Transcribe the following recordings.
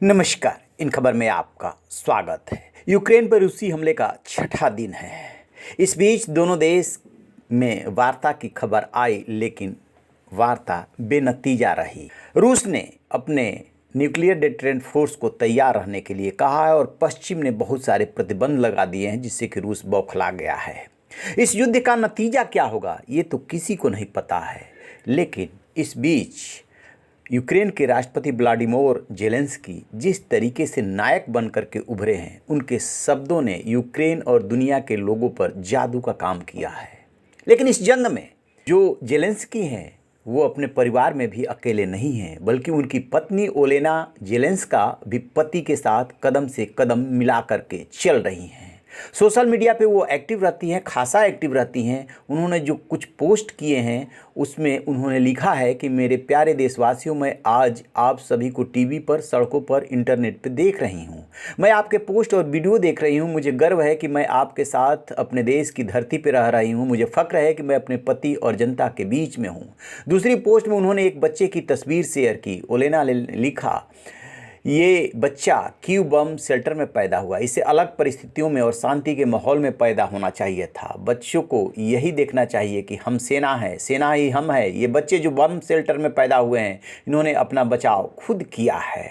नमस्कार। इन खबर में आपका स्वागत है। यूक्रेन पर रूसी हमले का छठा दिन है। इस बीच दोनों देश में वार्ता की खबर आई, लेकिन वार्ता बेनतीजा रही। रूस ने अपने न्यूक्लियर डिटरेंट फोर्स को तैयार रहने के लिए कहा है और पश्चिम ने बहुत सारे प्रतिबंध लगा दिए हैं, जिससे कि रूस बौखला गया है। इस युद्ध का नतीजा क्या होगा ये तो किसी को नहीं पता है, लेकिन इस बीच यूक्रेन के राष्ट्रपति व्लादिमीर जेलेंस्की जिस तरीके से नायक बनकर के उभरे हैं, उनके शब्दों ने यूक्रेन और दुनिया के लोगों पर जादू का काम किया है। लेकिन इस जंग में जो जेलेंस्की हैं वो अपने परिवार में भी अकेले नहीं हैं, बल्कि उनकी पत्नी ओलेना जेलेंस्का भी पति के साथ कदम से कदम मिला करके चल रही हैं। सोशल मीडिया पे वो एक्टिव रहती हैं, खासा एक्टिव रहती हैं। उन्होंने जो कुछ पोस्ट किए हैं उसमें उन्होंने लिखा है कि मेरे प्यारे देशवासियों, मैं आज आप सभी को टीवी पर, सड़कों पर, इंटरनेट पे देख रही हूँ। मैं आपके पोस्ट और वीडियो देख रही हूँ। मुझे गर्व है कि मैं आपके साथ अपने देश की धरती पर रह रही हूँ। मुझे फ़ख्र है कि मैं अपने पति और जनता के बीच में हूँ। दूसरी पोस्ट में उन्होंने एक बच्चे की तस्वीर शेयर की। ओलेना ने लिखा, ये बच्चा कीव बम शेल्टर में पैदा हुआ। इसे अलग परिस्थितियों में और शांति के माहौल में पैदा होना चाहिए था। बच्चों को यही देखना चाहिए कि हम सेना है, सेना ही हम है। ये बच्चे जो बम शेल्टर में पैदा हुए हैं, इन्होंने अपना बचाव खुद किया है।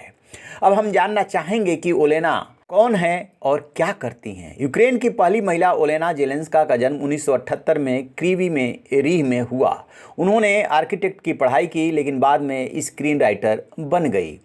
अब हम जानना चाहेंगे कि ओलेना कौन है और क्या करती हैं। यूक्रेन की पहली महिला ओलेना जेलेंस्का का जन्म 1978 में क्रीवी में रीह में हुआ। उन्होंने आर्किटेक्ट की पढ़ाई की, लेकिन बाद में स्क्रीन राइटर बन गई।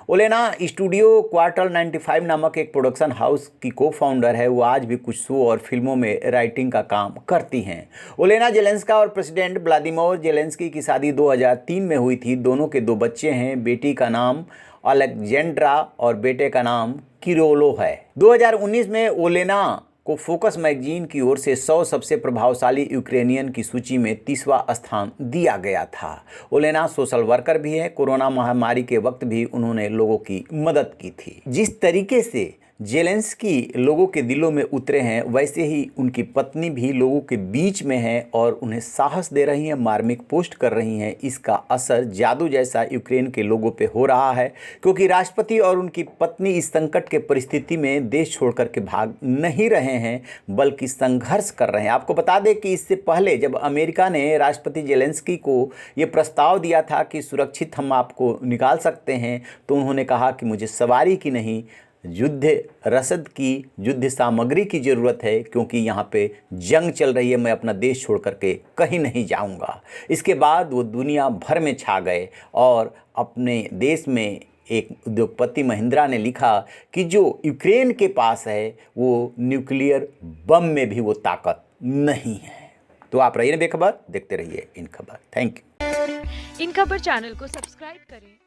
ओलेना स्टूडियो क्वार्टर 95 नामक एक प्रोडक्शन हाउस की को फाउंडर है। वो आज भी कुछ शो और फिल्मों में राइटिंग का काम करती हैं। ओलेना जेलेंस्का और प्रेसिडेंट व्लादिमीर जेलेंस्की की शादी 2003 में हुई थी। दोनों के 2 बच्चे हैं। बेटी का नाम अलेक्जेंड्रा और बेटे का नाम किरोलो है। 2019 में ओलेना को फोकस मैगजीन की ओर से 100 सबसे प्रभावशाली यूक्रेनियन की सूची में 30वां स्थान दिया गया था। ओलेना सोशल वर्कर भी है। कोरोना महामारी के वक्त भी उन्होंने लोगों की मदद की थी। जिस तरीके से जेलेंस्की लोगों के दिलों में उतरे हैं, वैसे ही उनकी पत्नी भी लोगों के बीच में है और उन्हें साहस दे रही हैं, मार्मिक पोस्ट कर रही हैं। इसका असर जादू जैसा यूक्रेन के लोगों पे हो रहा है, क्योंकि राष्ट्रपति और उनकी पत्नी इस संकट के परिस्थिति में देश छोड़कर के भाग नहीं रहे हैं, बल्कि संघर्ष कर रहे हैं। आपको बता दें कि इससे पहले जब अमेरिका ने राष्ट्रपति जेलेंस्की को ये प्रस्ताव दिया था कि सुरक्षित हम आपको निकाल सकते हैं, तो उन्होंने कहा कि मुझे सवारी की नहीं, युद्ध रसद की, युद्ध सामग्री की ज़रूरत है, क्योंकि यहाँ पे जंग चल रही है। मैं अपना देश छोड़ करके कहीं नहीं जाऊँगा। इसके बाद वो दुनिया भर में छा गए और अपने देश में एक उद्योगपति महिंद्रा ने लिखा कि जो यूक्रेन के पास है वो न्यूक्लियर बम में भी वो ताकत नहीं है। तो आप रहिए बेखबर, देखते रहिए इन खबर। Thank you. इन खबर चैनल को सब्सक्राइब करें।